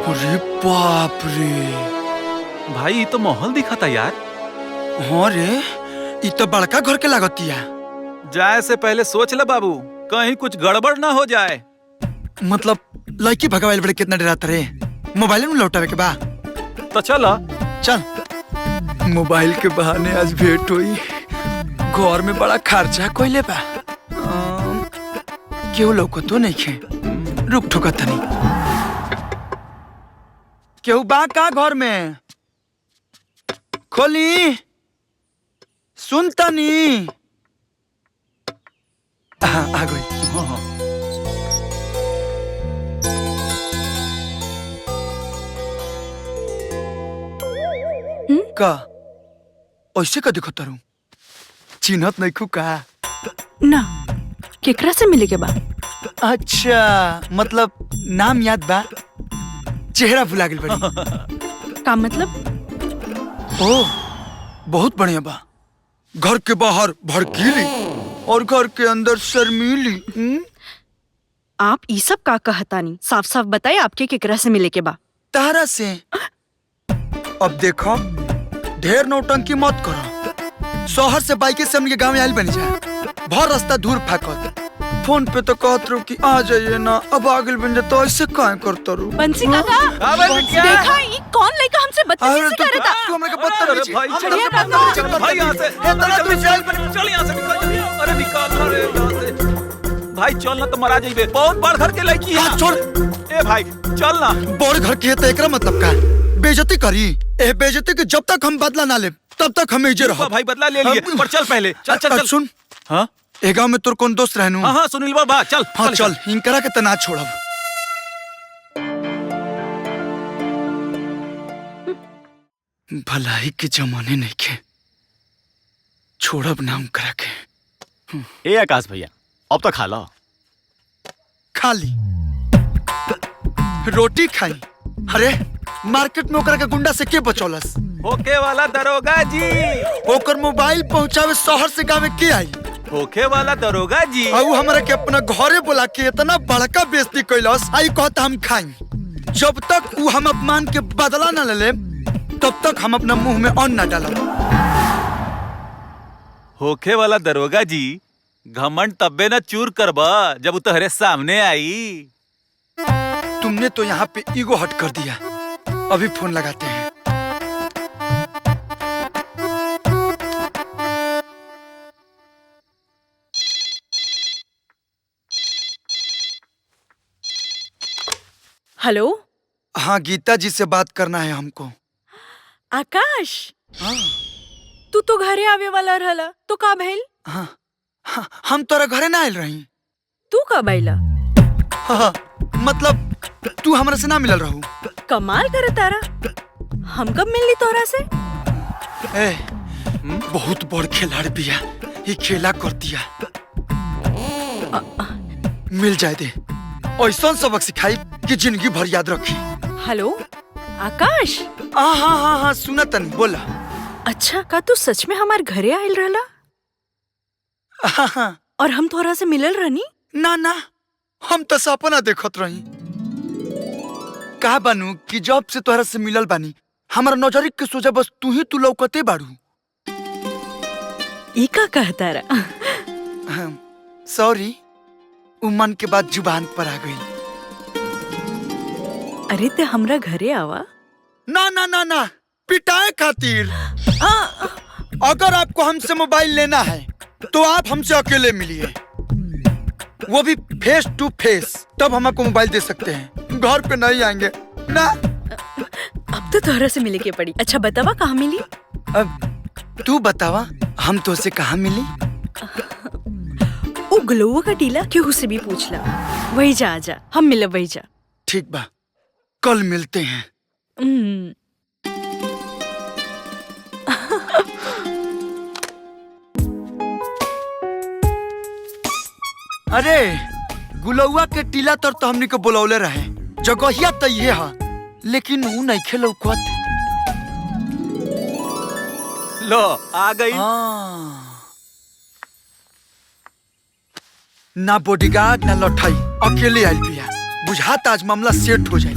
अरे बाप रे। भाई ये तो माहौल दिखा था यार। हाँ रे, ये तो बड़का घर के लागतिया। जाए से पहले सोच ले बाबू, कहीं कुछ गड़बड़ ना हो जाए। मतलब लड़की भगवाइल बड़े कितना डराता रे। मोबाइल में लौटावे के बा तो चलो चल। मोबाइल के बहाने आज भेंट हुई। घर में बड़ा खर्चा कोइले बा। क्यों लौको तो नहीं खे। रुक ठोकत नहीं। क्यों बा का घर में? खोली सुनता नहीं। आ गई। का ऐसे का दिखत तारू? चिन्हत नहीं खू का? ना केकरा से मिले के बा? अच्छा मतलब नाम याद बा, चेहरा भुला गेल बड़ी। का मतलब? ओ बहुत बढ़िया बा। घर के बाहर भड़कीली और घर के अंदर शर्मीली। आप ई सब का कहतानी? साफ साफ बताए आपके केकरा से मिले के बा? तारा से। अब देखो ढेर नौटंकी मत करो। शहर से बाइके से हमके गाँव आयल बनी जा। भर रास्ता दूर फाकत। फोन पे तो कहत रहो कि आ जाइए ना, अब आगे बन जाए तो ऐसे काहे करता रू? बंसी काका, देखा ई कौन लड़का हमसे बदतमीजी कर रहा था? तू हमरा के बदतमीजी। भाई बढ़िया काका। भाई यहाँ से चल यहाँ से निकल। अरे निकाल रे यहाँ से। भाई चल ना तो मरा जाइबे। बहुत बड़ घर के लड़की है। छोड़। ए भाई चल ना। बड़ घर के है तो एकरा मतलब का? बेइज्जती करी। ए बेइज्जती के जब तक हम बदला ना ले तब तक हम इजे रहो। भाई बदला ले लिए पर चल पहले। चल चल चल। सुन। हाँ ए गाँव में तोर कौन दोस्त रहनु? हाँ सुनील बाबा चल। हाँ चल इनकरा के तना छोड़ब। भलाई के जमाने नहीं के छोड़ब नाम करा के। ए आकाश भैया अब तो खा लो। खाली रोटी खाई। अरे मार्केट में ओकरा के गुंडा से के बचौलस? होके वाला दरोगा जी। ओकर मोबाइल पहुंचावे शहर से गाँव में के आई? होके वाला दरोगा जी। आउ हमरा के अपना घरे बुला के इतना बड़का बेइज्जती कैलस। आई कहता हम खाई। जब तक वो हम अपमान के बदला न ले तब तक हम अपना मुंह में अन्न न डालब। होके वाला दरोगा जी, घमंड तब्बे न चूर करबा जब तुम्हारे सामने आई। तुमने तो यहाँ पे ईगो हट कर दिया। अभी फोन लगाते हैं। हेलो। हाँ गीता जी से बात करना है हमको। आकाश, हाँ तू तो घरे आवे वाला रहला तो का भइल? हाँ हाँ हम तोरा घरे ना आयल रही। तू कब आइला? हाँ मतलब तू हमरा से ना मिलल रहू। कमाल करे तारा। हम कब मिलनी तोरा से? ए बहुत बड़ खिलाड़ी बिया। ये खेला कर दिया। मिल जाए दे। ऐसा सबक सिखाई कि जिंदगी भर याद रखी। हेलो आकाश। हाँ हाँ हाँ सुना तन बोला। अच्छा का तू सच में हमार घरे आयल रहला? हाँ हाँ। और हम तोरा से मिलल रहनी? ना ना हम तो सपना देखत रही। कहा बानू कि जब से तोहरा से मिलल बानी हमारा नजर के सोचा बस तू लौकते बाड़ू। ई का कहता रहा? सॉरी मन के बाद जुबान पर आ गई। अरे ते हमरा घरे आवा। ना ना ना ना पिटाए खातिर। अगर आपको हमसे मोबाइल लेना है तो आप हमसे अकेले मिलिए, वो भी फेस टू फेस, तब हम आपको मोबाइल दे सकते हैं। घर पे नहीं आएंगे ना। अब तो तोहरा से मिले के पड़ी। अच्छा बतावा कहाँ मिली? अब तू बतावा हम तो से कहाँ मिली? वो ग्लोवा का टीला केहू से भी पूछ ला। वही जा आजा, हम मिले वही जा। ठीक बा कल मिलते हैं। अरे गुलौआ के टीला तर तो हमनी के बुलौले रहे। जगहिया तो ये है लेकिन वो नहीं खेलौकत। लो आ गई। ना बॉडीगार्ड ना लठाई, अकेले आयल बिया। बुझाता आज मामला सेट हो जाए।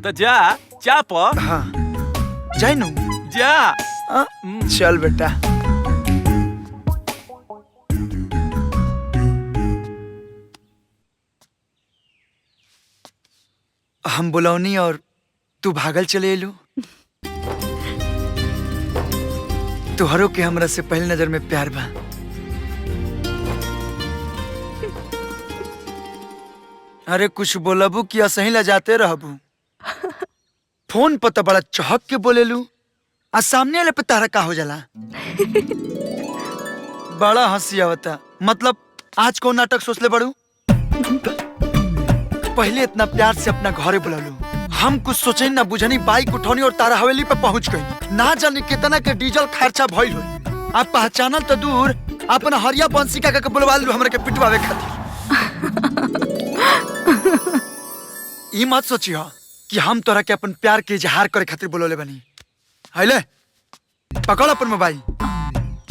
तो जा चाप हाँ जाए नू जा। चल बेटा। हम बुलौनी और तू भागल चले एलू। तुहरो के हमरा से पहले नजर में प्यार बा। अरे कुछ बोलबू कि असही ला जाते रहबू। फोन पर तो बड़ा चहक के बोलेलू आ सामने वाले पे तारा का हो जाला। बड़ा हंसी आवता। मतलब आज कौन नाटक सोचले बड़ू? पहले इतना प्यार से अपना घरे बुलालू, हम कुछ सोचे ना बुझनी, बाइक उठौनी और तारा हवेली पे पहुंच गई। ना जाने कितना के डीजल खर्चा भइल हो। आप पहचानल तो दूर अपना हरिया बंसी का के बुलवा लू हमरा के पिटवावे खातिर। ई मत सोचियो कि हम तोरा के अपन प्यार के इजहार करे खातिर बोलोले बनी। हैले पकड़ अपन मोबाइल।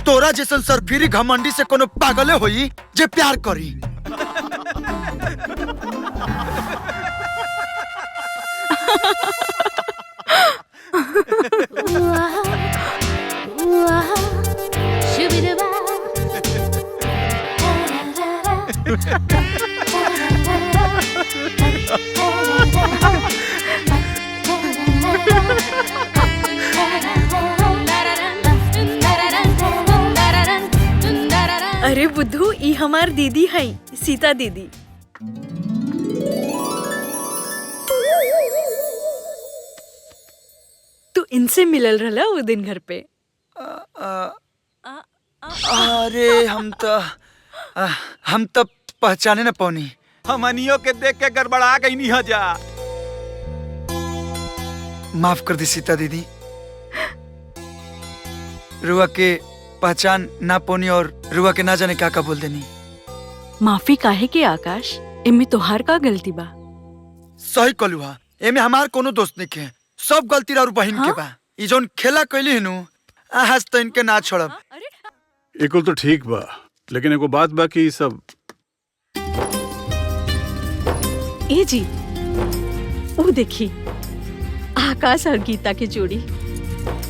तोरा जैसन सरफिरी घमंडी से कोनो पागले होई जे प्यार करी। अरे बुद्धू, ई हमार दीदी है, सीता दीदी। तू इनसे मिलल रहला वो दिन घर पे। अरे हम तो पहचाने न पौनी। हमनियों के देख के गड़बड़ा गई नहीं जा। माफ कर दी सीता दीदी। रुआ के पहचान ना पौनी और रुआ के ना जाने क्या का बोल देनी। माफी काहे के आकाश, इनमें तोहार का गलती बा। सही कलुहा, एमे हमार कोनो दोस्त नहीं के, सब गलती राउर बहिन के बा। ई जोन खेला कैली हनु आज तो इनके ना छोड़ब। एकुल तो ठीक बा, लेकिन एगो बात बा कि सब ए जी, वो देखी आकाश और गीता की जोड़ी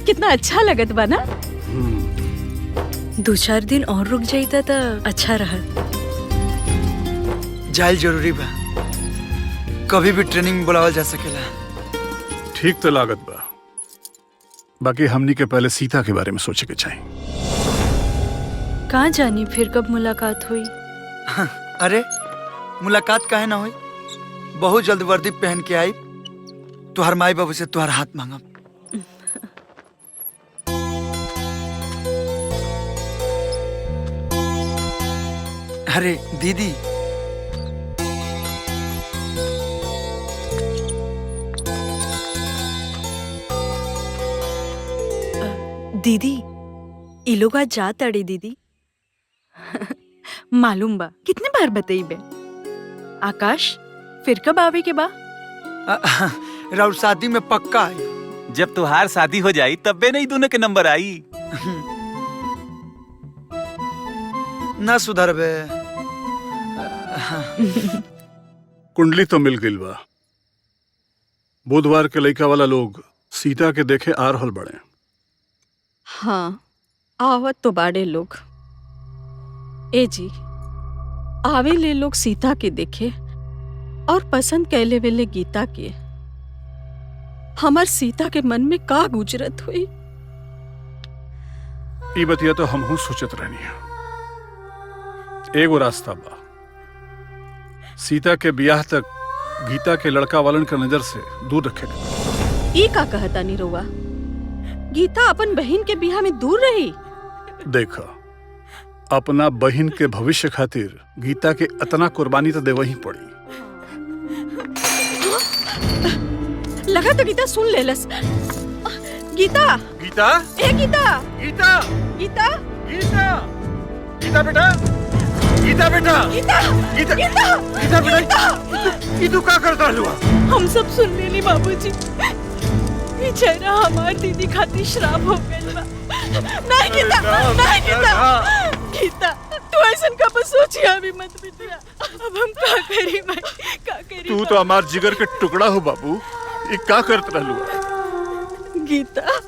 कितना अच्छा लगत बा ना। 2-4 दिन और रुक जाइता तो अच्छा रहत। जाइल जरूरी बा, कभी भी ट्रेनिंग बुलावल जा सकेला। ठीक तो लागत बा, बाकी हमनी के पहले सीता के बारे में सोचे के चाहिए। कहाँ जानी फिर कब मुलाकात हुई। अरे मुलाकात काहे ना हुई, बहुत जल्द वर्दी पहन के आई, तुहार माई बाबू से तुहार हाथ मांगब। अरे दीदी, दीदी ई लोग आज जा ताड़ी दीदी। मालूम बा, कितने बार बताइबे। आकाश फिर कब आवे के बा? राउर शादी में पक्का है। जब तुहार शादी हो जाई तब बे नहीं दोनों के नंबर आई। ना सुधरबे। कुंडली तो मिल गई बा। बुधवार के लइका वाला लोग सीता के देखे आ रहल बड़े। हाँ, आवत तो बाड़े लोग। ए जी, आवे ले लोग सीता के देखे और पसंद कैले वेले गीता के। हमार सीता के मन में का गुजरत हुई। ई बतिया तो हमहू सोचत रहनी है। एगो रास्ता बा, सीता के ब्याह तक गीता के लड़का वालन के नजर से दूर रखेगा। ई का कहता नी रोवा, गीता अपन बहन के ब्याह में दूर रही। देखा, अपना बहन के भविष्य खातिर गीता के इतना कुर्बानी तो देवही पड़ी। लगा तो गीता सुन लेलस। गीता, गीता, ए गीता, गीता, गीता, गीता, गीता बेटा, गीता बेटा, गीता, गीता, गीता, गीता बेटा, ये तू क्या करता हुआ? हम सब सुन लेनी बाबूजी। बेचारा हमार दीदी खातिर श्राप हो गइल बा। नहीं गीता, नहीं गीता, गीता तू ऐसा कब सोचिया भी मत बिटिया। अब हम का करी भाई, का करी। तू तो हमार जिगर के टुकड़ा हो बाबू। ये का करत रहलू? गीता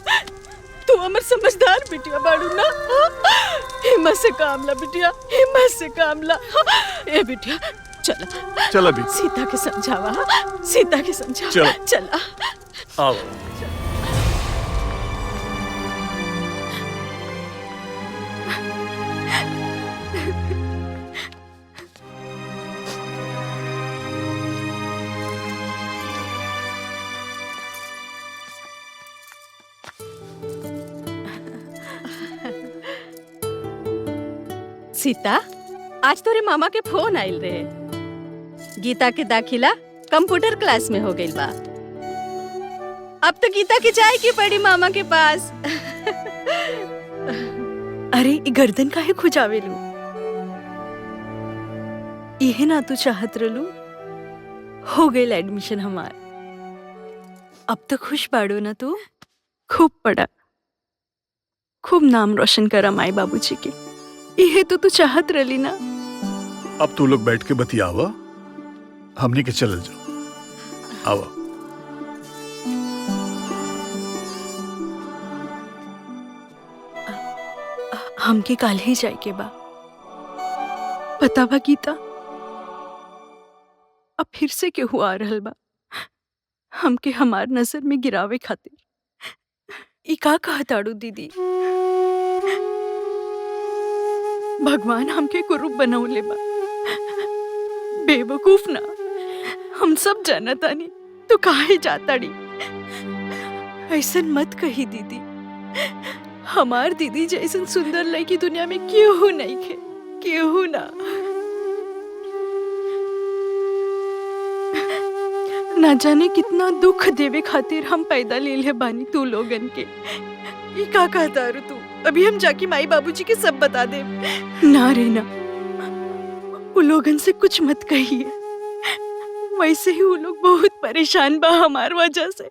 तू हमर समझदार बिटिया बाड़ू ना। हिम्मत से काम ला बिटिया, हिम्मत से काम ला। ए बिटिया चला चल अभी सीता के समझावा, सीता के समझावा। चलो। चला आओ। सीता आज तोरे मामा के फोन आइल रहे। गीता के दाखिला कंप्यूटर क्लास में हो गइल बा। अब तो गीता के जाए की पड़ी मामा के पास। अरे ई गर्दन काहे खुजावेलू? इहे ना तू चाहत रहलू? हो गइल एडमिशन हमार। अब तो खुश बाड़ो ना तू? खूब पढ़ा, खूब नाम रोशन करा माई बाबूजी के। इहे तो तू चाहत रहली ना। अब तू लोग बैठ के बतियावा, हमनी के चल जाओ। आवा। हमके काल ही जाए के बा। पता बा गीता, अब फिर से केहू आ रहल बा हमके हमार नजर में गिरावे खातिर। ई का कहताड़ू दीदी? भगवान हमके कुरूप बनौले बा। बेवकूफ ना, हम सब जानतानी तो काहे जाताड़ी? ऐसन मत कही दीदी। हमार दीदी जैसन सुंदर लड़की दुनिया में केहू नहीं खे, केहू ना। ना जाने कितना दुख देवे खातिर हम पैदा ले ले बानी तू लोगन के। ये का कहता रू तू? अभी हम जाके माई बाबूजी के सब बता दे। ना रे ना, वो लोगन से कुछ मत कहिए। वैसे ही वो लोग बहुत परेशान बा हमार वजह से।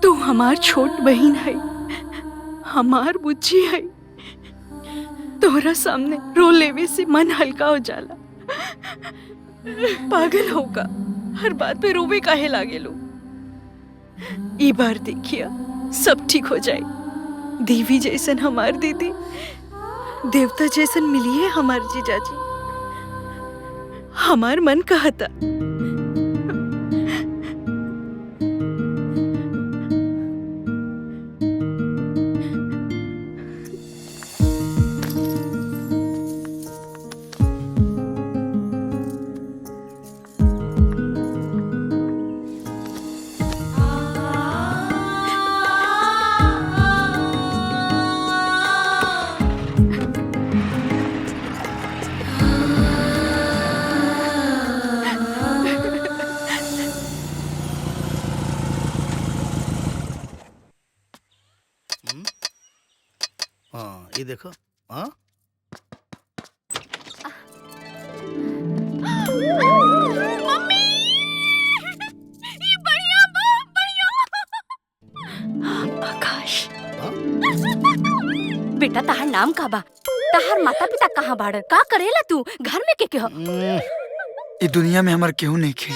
तू हमार छोट बहन है, हमार बुच्ची है। तोरा सामने रो लेवे से मन हल्का हो जाला। पागल होगा, हर बात पे रोवे काहे लागे लो। ई बार देखिए सब ठीक हो जाए। देवी जैसन हमार दीदी, देवता जैसन मिली है हमार जीजाजी। हमार मन कहता हाँ ये देखो। हाँ आकाश। बेटा तहार नाम का बा? तहार माता पिता कहाँ बाड़न? का करेला तू? घर में के हो? ई दुनिया में हमार केहू नहीं खे।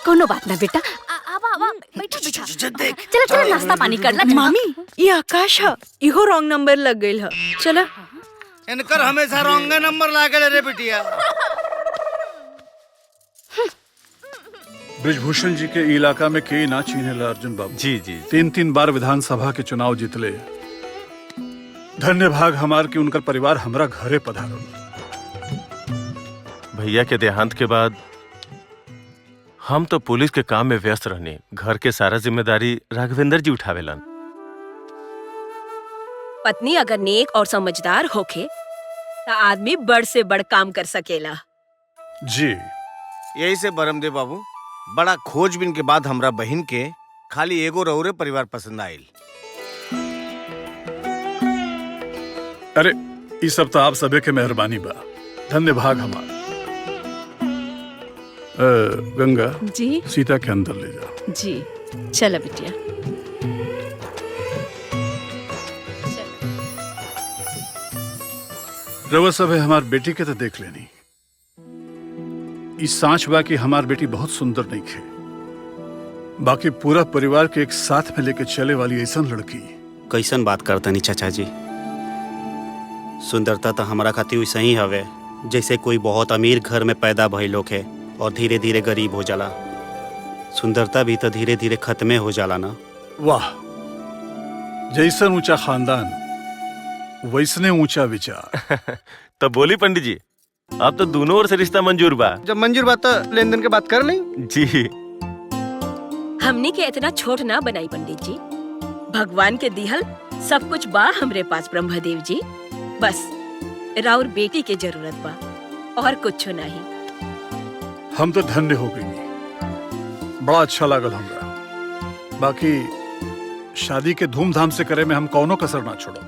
कोनो बात ना बेटा, आवा आवा बैठा बैठा। चला चला नाश्ता पानी कर ला। मामी ये आकाश है, इहो रॉन्ग नंबर लग गइल है। चला। इनकर हमेशा रॉन्ग नंबर लागल रे बिटिया। ब्रिजभूषण जी के इलाका में के ना चीनेला अर्जुन बाबू। जी जी 3-3 बार विधानसभा के चुनाव जीतले। धन्य भाग हमार की उनकर परिवार हमरा घरे पधारो। भैया के देहांत के बाद हम तो पुलिस के काम में व्यस्त रहने, घर के सारा जिम्मेदारी राघवेंद्र जी उठावेलन। पत्नी अगर नेक और समझदार होखे तो आदमी बड़ से बड़ काम कर सकेला। जी यही से बरमदेव बाबू, बड़ा खोजबीन के बाद हमरा बहन के खाली एगो रौरे परिवार पसंद आयल। अरे इस सब तो आप सबे के मेहरबानी बा। धन्य भाग हमार। गंगा जी सीता के अंदर ले जाओ। जी चला बिटिया। रवा सब है हमार बेटी के तो देख लेनी। इस सांच बा कि हमार बेटी बहुत सुंदर नहीं खे, बाकी पूरा परिवार के एक साथ में लेके चले वाली ऐसा लड़की। कैसन बात करतनी चाचा जी? सुंदरता तो हमारा खातिर वैसे ही हवे जैसे कोई बहुत अमीर घर में पैदा भइल होखे और धीरे धीरे गरीब हो जाला। सुंदरता भी तो धीरे धीरे खत्मे हो जाला ना। वाह, जैसन ऊंचा खानदान वैसने ऊंचा विचार। तो बोली पंडित जी, अब तो दोनों ओर से रिश्ता मंजूर बा। जब मंजूर बात तो लेन देन के बात कर लें। जी हमने के इतना छोट ना बनाई पंडित जी। भगवान के दिहल सब कुछ बा हमरे पास ब्रह्मदेव जी। बस राउर बेटी के जरूरत बा और कुछ नहीं। हम तो धन्य हो गई, बड़ा अच्छा लागल हमरा। बाकी शादी के धूमधाम से करे में हम कौनो कसर ना छोड़ो।